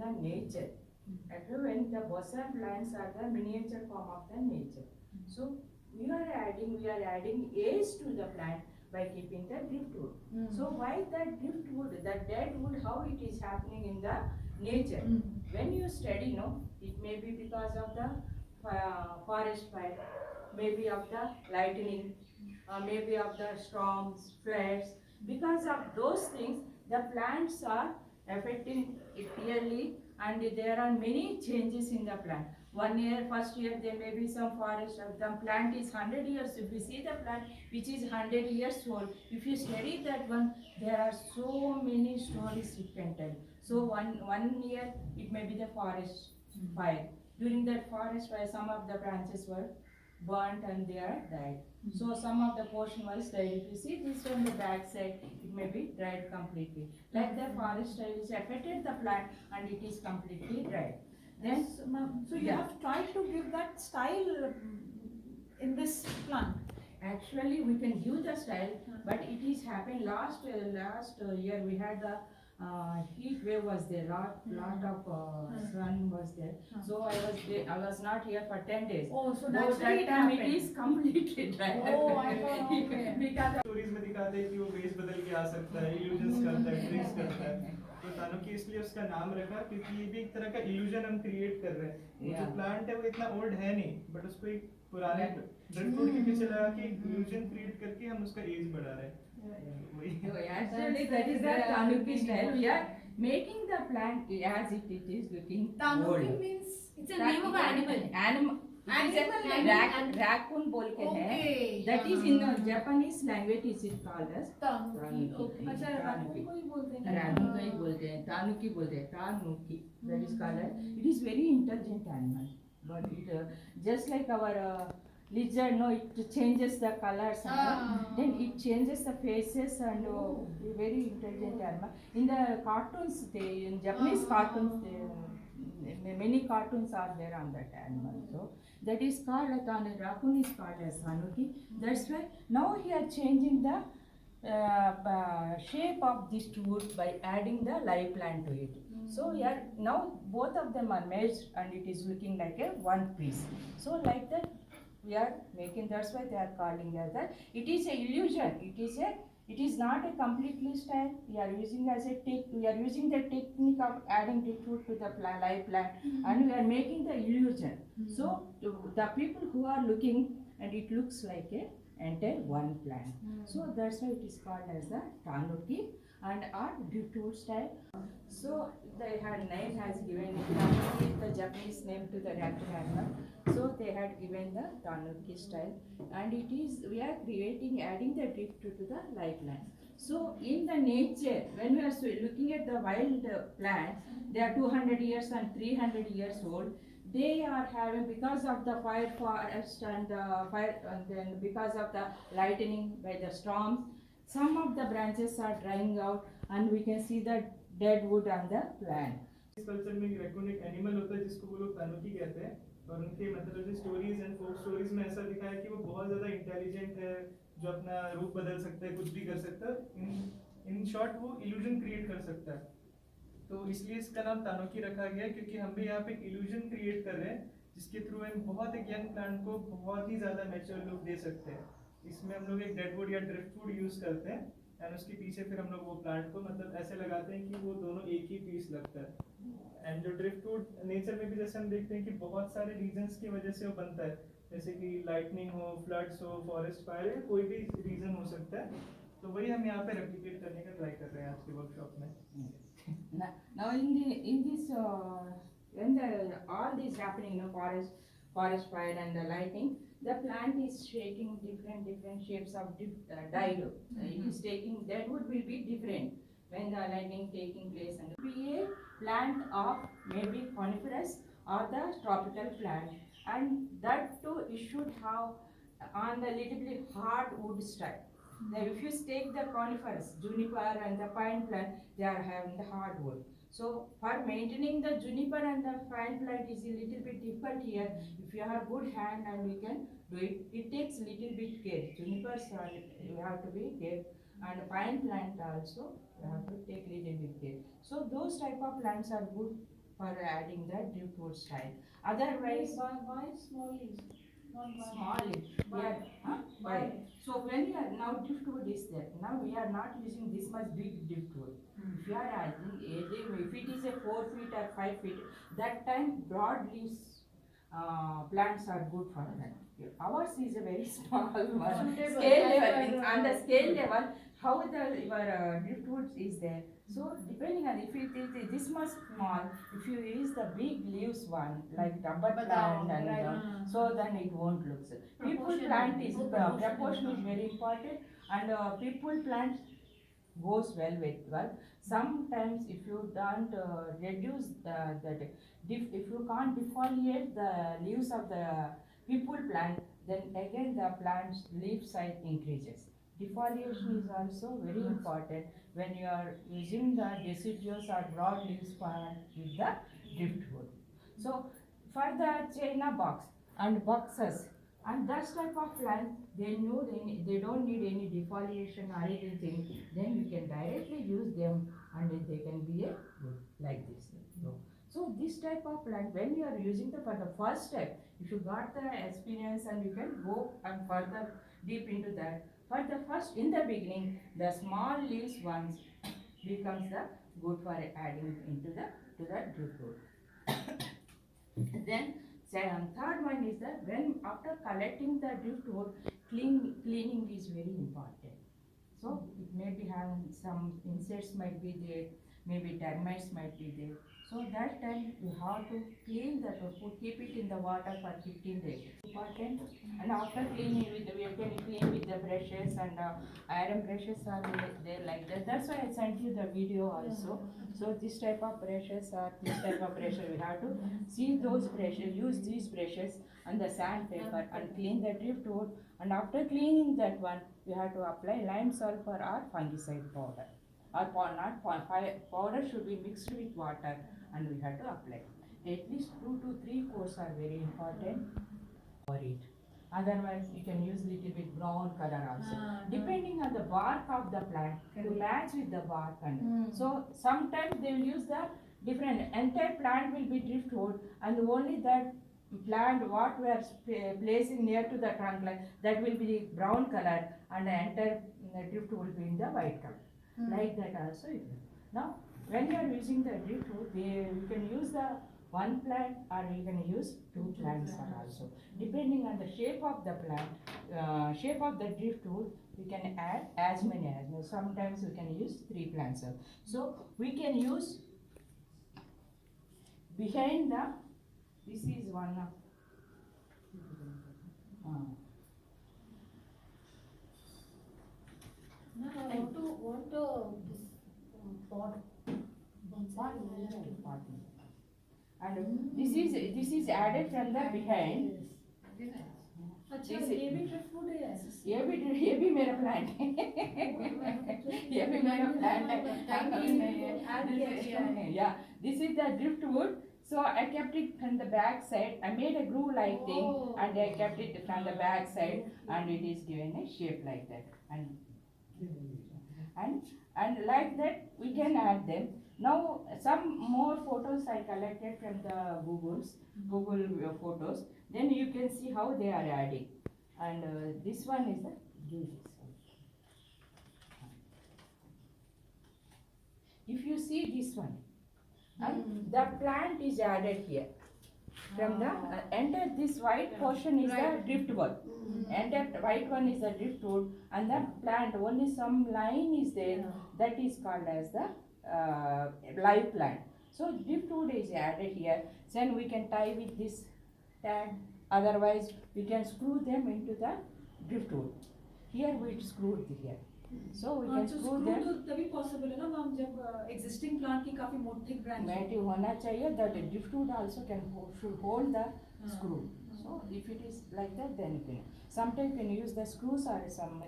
the nature. Actually, when the bonsai plants are the miniature form of the nature. So we are adding age to the plant by keeping the driftwood. So why that driftwood, the dead wood, how it is happening in the nature? When you study, no, it may be because of the forest fire, maybe of the lightning, maybe of the storms, floods. Because of those things, the plants are affecting it yearly, and there are many changes in the plant. One year, first year, there may be some forest. The plant is 100 years. If you see the plant which is 100 years old, if you study that one, there are so many stories you can tell. So one year, it may be the forest fire. During that forest fire, some of the branches were burnt and they are died. So some of the portion was dried. If you see this on the back side, it may be dried completely. Like the forest fire is affected the plant and it is completely dried. Then, so you have tried to give that style in this plant. Actually, we can give the style, but it is happened last year. We had the heat wave was there. Lot of sun was there. So I was not here for 10 days. Oh, so that time it is completely dry. Oh, I thought okay. Because stories में दिखाते हैं कि वो वेश बदल के आ सकता है, इल्यूजन्स करता है, ट्रिक्स करता है। तो तानुकी इसलिए उसका नाम रखा क्योंकि ये भी एक तरह का इल्यूजन हम क्रिएट कर रहे हैं। जो प्लांट है वो इतना ओल्ड है नहीं, बट उसको एक पुराने ड्रिफ्टवुड के पीछे लगा के एक इल्यूजन क्रिएट करके हम उसका एज बढ़ा रहे हैं। actually, that is the Tanuki style. We are making the plant as it is looking Tanuki old. means it's a name of an animal. Animal. Raccoon बोल के है. That is in Japanese language is it called as Tanuki. अच्छा raccoon को ही बोलते हैं. Raccoon को ही बोलते हैं. Tanuki बोलते हैं. Tanuki. That is called as. It is very intelligent animal. But it just like our lizard, no, it changes the colors and then it changes the faces and very intelligent animal. In the cartoons, in Japanese cartoons, many cartoons are there on that animal. So that is called raccoon is called as Tanuki. That's why now he are changing the shape of this wood by adding the live plant to it. So here now both of them are merged and it is looking like a one piece. So like that we are making. That's why they are calling as that. It is a illusion. It is not a completely style. We are using as a we are using the technique of adding driftwood to the live plant and we are making the illusion. So the people who are looking and it looks like a entire one plant. So that's why it is called as the Tanuki and our driftwood style. So they had name has given Tanuki, the Japanese name to the raccoon animal. So they had given the Tanuki style, and it is we are creating adding the driftwood to the live plant. So in the nature, when we are looking at the wild plants, they are 200 years and 300 years old. They are having because of the fire forest and fire, and then because of the lightning by the storms, some of the branches are drying out, and we can see the dead wood on the plant. इस culture में raccoon एक animal होता है जिसको वो लोग तानुकी कहते हैं और उनके mythology stories and folk stories में ऐसा दिखा है कि वो बहुत ज़्यादा इंटेलिजेंट है, जो अपना रूप बदल सकता है, कुछ भी कर सकता है। इन शॉर्ट वो इल्यूजन क्रिएट कर सकता है। तो इसलिए इसका नाम तानुकी रखा गया है क्योंकि हम भी यहाँ पे एक इल्यूजन क्रिएट कर रहे हैं जिसके थ्रू हम बहुत एक यंग प्लांट को बहुत ही ज़्यादा मैच्योर लुक दे सकते हैं। इसमें हम लोग एक डेडवुड या ड्रिफ्टवुड यूज़ करते हैं एंड उसके पीछे फिर हम लोग वो प्लांट को मतलब ऐसे लगाते हैं कि वो दोनों एक ही पीस लगता है। एंड जो ड्रिफ्टवुड नेचर में भी जैसे हम देखते हैं कि बहुत सारे रीजंस की वजह से वो बनता है, जैसे कि लाइटनिंग हो, फ्लड्स हो, फॉरेस्ट फायर या कोई भी रीजन हो सकता है। तो वही हम यहाँ पे रेप्लिकेट करने का ट्राई कर रहे हैं आज के वर्कशॉप में। Now in this when all this happening, forest fire and the lightning, the plant is shaking different shapes of dido. It is taking that would will be different when the lightning taking place and be a plant of maybe coniferous or the tropical plant, and that too it should have on the little bit hard wood style. Now, if you take the conifers, juniper and the pine plant, they are having the hardwood. So for maintaining the juniper and the pine plant is a little bit difficult here. If you have good hand and we can do it, it takes little bit care. Junipers you have to be care, and pine plant also you have to take little bit care. So those type of plants are good for adding the driftwood style. Otherwise, Why small leaves? Not why. small leaf. We Why? are, huh? Why? Why? So when you are now driftwood is there. Now we are not using this much big driftwood. If you are adding, if it is a 4 feet or 5 feet, that time broad leaves plants are good for that. Ours is a very small one. Suitable. Scale As level, per, on the scale level, how the your driftwood is there. So depending on if it is this much small, if you use the big leaves one like rubber plant and so then it won't look. So people Proportion. plant is Proportion. proportion is very important and people plant goes well with well. Sometimes if you don't reduce if you can't defoliate the leaves of the people plant, then again the plant's leaf size increases. Defoliation is also very important when you are using the deciduous or broad leaves plant with the driftwood. So for the China box and boxes and that type of plant, they don't need any defoliation or anything. Then you can directly use them and they can be a wood like this. So this type of plant, when you are using the for the first step, if you got the experience and you can go and further deep into that. For the first, in the beginning, the small leaves ones becomes the good for adding into the to the driftwood. Then third one is that when after collecting the driftwood, cleaning is very important. So it may be having some insects might be there, maybe termites might be there. So that time you have to clean that or keep it in the water for 15 days. Important. And after cleaning with the, you can clean with the brushes and iron brushes are there like that. That's why I sent you the video also. So this type of brushes or this type of brushes we have to see those brushes, use these brushes and the sandpaper and clean the driftwood. And after cleaning that one, you have to apply lime sulfur or fungicide powder. Or powder should be mixed with water and we have to apply. At least 2 to 3 coats are very important for it. Otherwise, you can use little bit brown color also. Depending on the bark of the plant to match with the bark and so sometimes they will use the different entire plant will be driftwood and only that plant what we are placing near to the trunk line that will be brown color and the entire driftwood will be in the white color. Like that also. Now, when you are using the driftwood, you can use the one plant or you can use 2 plants also. Depending on the shape of the plant, shape of the driftwood, we can add as many as. Sometimes we can use 3 plants. So we can use behind the. This is one of. What this pot? And this is added from the behind. अच्छा ये भी driftwood है. ये भी मेरा plant है. ये भी मेरा plant है. Yeah, this is the driftwood. So I kept it from the back side. I made a glue like thing and I kept it from the back side and it is given a shape like that. And like that we can add them. Now some more photos I collected from the Google photos. Then you can see how they are adding. And this one is the if you see this one, and the plant is added here. From the enter this white portion is the driftwood. Enter white one is the driftwood and the plant only some line is there that is called as the live plant. So driftwood is added here. Then we can tie with this tag. Otherwise we can screw them into the driftwood. Here we screwed here. So we can screw them. तो तभी possible है ना ma'am जब existing plant की काफी मोटी branch. Motive होना चाहिए that the driftwood also should hold the screw. So if it is like that, then you can. Sometimes you can use the screws or some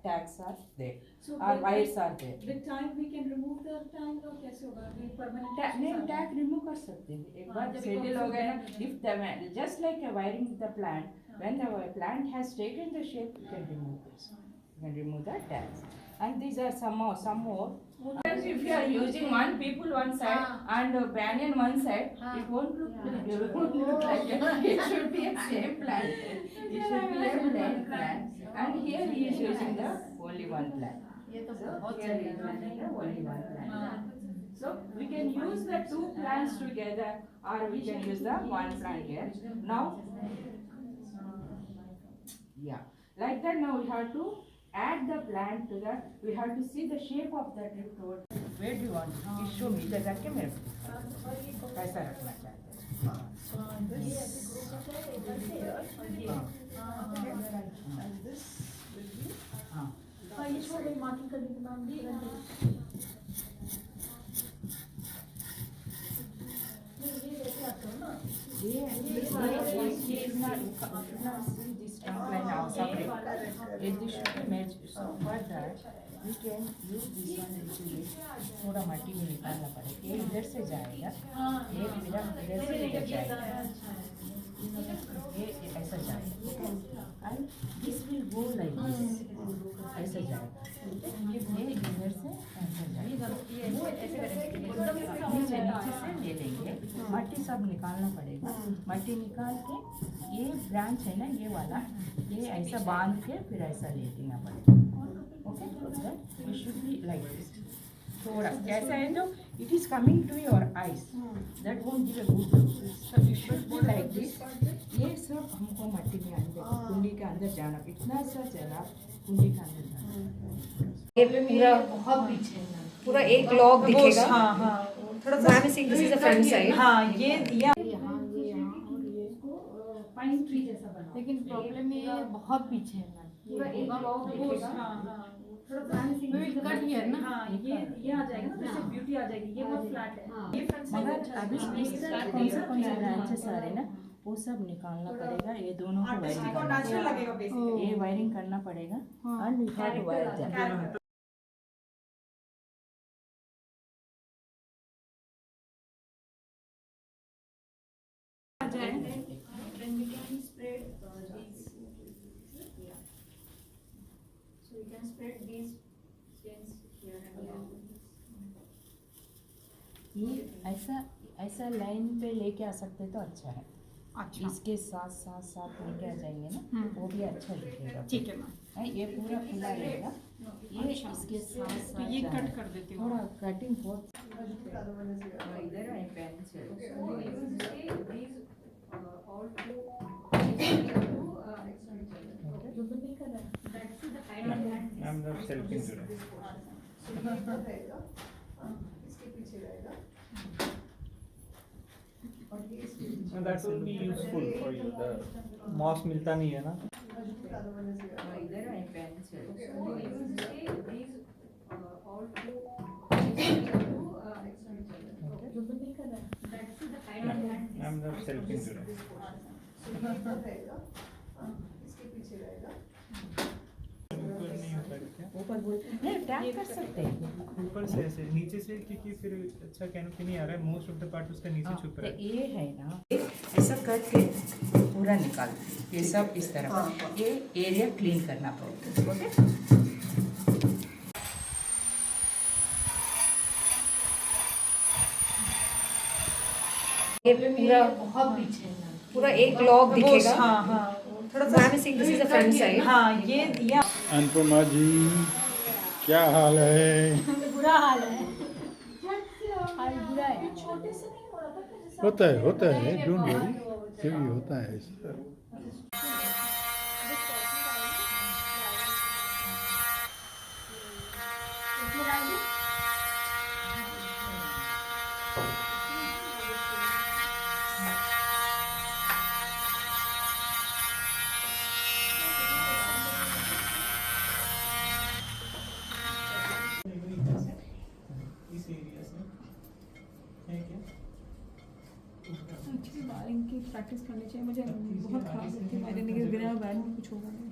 tags are there So or wires are there. With time we can remove the tag or कैसे होगा? Permanent. नहीं tag remove कर सकते हैं. एक बार settle हो गया ना. If the just like a wiring the plant, when the plant has taken the shape, you can remove this. You can remove the tags. And these are some more. If you are using one people one side and banyan one side, it won't look like that. It should be a same plant. It should be a plain plant. And here he is using the only one plant. ये तो So बहुत here he is using the only one plant. So we can use the two plants together, or we can use the one plant here. Now, yeah, like that. Now we have to add the plant to that. We have to see the shape of that driftwood. Where do you want it? Show me. इधर रख के मेरे को कैसा रखना चाहते हैं? हाँ. ये छोड़ दे मार्किंग करने के नाम दी He is not see this trunk line now separate. If this should be made, so for that we can use this one little bit. थोड़ा मट्टी में निकालना पड़ेगा. ये इधर से जाएगा. ये इधर से इधर जाएगा. ये ऐसा जाएगा. And this will go like this. ऐसा जाएगा. ये इधर से ऐसा जाएगा. नीचे से ले लेंगे. मट्टी सब निकालना पड़ेगा. मट्टी निकाल के ये ब्रांच है ना ये वाला, ये ऐसा बांध के फिर ऐसा ले लेना पड़ेगा. Okay, it should be like this. थोड़ा कैसा है जो it is coming to your eyes, that won't give a good look. So it should be like this. ये सब हमको मट्टी में अंदर कुंडी के अंदर जाना, इतना सा जगह कुंडी के अंदर जाना. ये पूरा बहुत पीछे है पूरा एक लॉग दिखेगा. हाँ हाँ थोड़ा So I'm saying this is the front side. हाँ ये यहाँ और ये पाइन ट्री जैसा बना. लेकिन प्रॉब्लम ये बहुत पीछे है मैम. पूरा एक लॉग दिखेगा. कट हियर ना. हाँ ये आ जाएगा ना, जैसे ब्यूटी आ जाएगी. ये बहुत फ्लैट है. ये फ्रंट मगर अभी कौन से ब्रांचेस आ रहे हैं ना वो सब निकालना पड़ेगा. ये दोनों को वायरिंग करना नेचुरल लगेगा बेसिकली. ये वायरिंग करना पड़ेगा. And we have to wire them. Then we can spread these. Yeah. So we can spread these stems here and there. ये ऐसा लाइन पे लेके आ सकते तो अच्छा है. अच्छा इसके साथ साथ साथ लेके आ जाएंगे ना वो भी अच्छा दिखेगा. ठीक है मैम. ये पूरा खुला रहेगा. ये इसके साथ तो साथ ये कट कर देती हूँ. थोड़ा कटिंग बहुत इधर है pen I'm not selfing today. That will be useful for you. The moss मिलता नहीं है ना. इधर है pen I'm not selfing today. ऊपर नहीं होता क्या? ऊपर बोल नहीं टैप कर सकते हैं. ऊपर से ऐसे नीचे से क्योंकि फिर अच्छा कैनोपी नहीं आ रहा है. मोस्ट ऑफ द पार्ट उसका नीचे छुप रहा है. ये है ना ऐसा करके पूरा निकाल. ये सब इस तरह ये एरिया क्लीन करना पड़ेगा. ओके. ये पूरा बहुत पीछे है मैम. पूरा एक लॉग दिखेगा. हाँ हाँ थोड़ा So I'm saying this is the front side. हाँ ये अनुपमा जी क्या हाल है? बुरा हाल है. हाल बुरा है. होता है डोंट वरी, फिर भी होता है ऐसा. इस एरिया से है क्या? एक्चुअली बारिंग की प्रैक्टिस करनी चाहिए. मुझे बहुत खराब लगती है बारिंग के बिना बैड में कुछ होगा नहीं.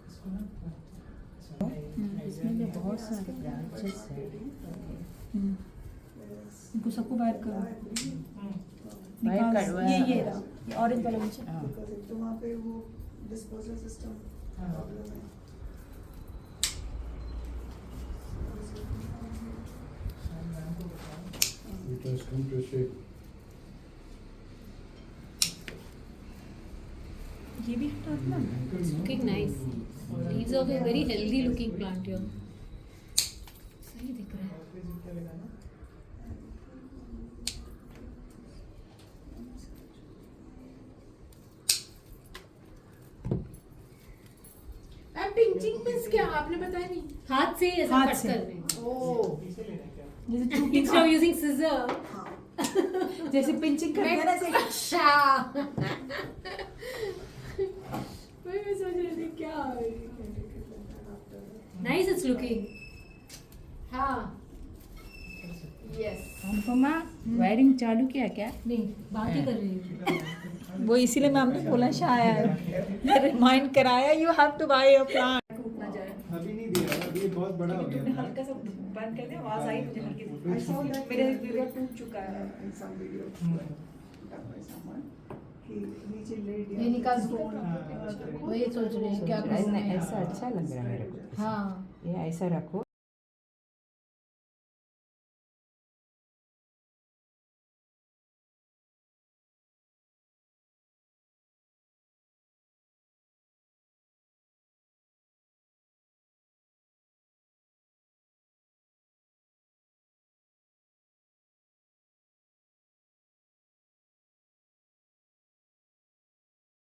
इसको ना इसमें जो बहुत सारे ब्रांचेस हैं इनको सबको बाहर करो. बाहर करवा. ये रहा, ये ऑरेंज वाला नीचे. हाँ. तो वहाँ पे वो डिस्पोजल सिस्टम हाँ। प्रॉब्लम है। मैम को बताओ। It has come to shape. ये भी हटा ना। It's looking nice. Leaves of a very healthy looking plant here. सही दिख रहा है. और फिर क्या लगाना? पिंचिंग मींस क्या आपने बताया नहीं हाथ से ऐसा हाथ कट से. करने. ओह पीछे लेना है क्या? जैसे चूटी Instead of using scissor. जैसे पिंचिंग करते हैं ना ऐसे। अच्छा. मैं सोच रही थी क्या Nice it's looking. हाँ यस अनुपमा वायरिंग चालू किया क्या? नहीं बात ही कर रही हूँ. वो इसीलिए मैम ने बोला शायद रिमाइंड कराया you have to buy a plant. टूट ना जाए। अभी नहीं दिया, अभी ये बहुत बड़ा हो तुमने गया। हल्का सा बंद कर दिया, आवाज आई मुझे हल्की सी। मेरे वीडियो टूट चुका है। ये निकाल दो। हाँ, वही सोच रही हूँ क्या करना है। ऐसा अच्छा लग रहा है मेरे को. हाँ. ये ऐसा रखो.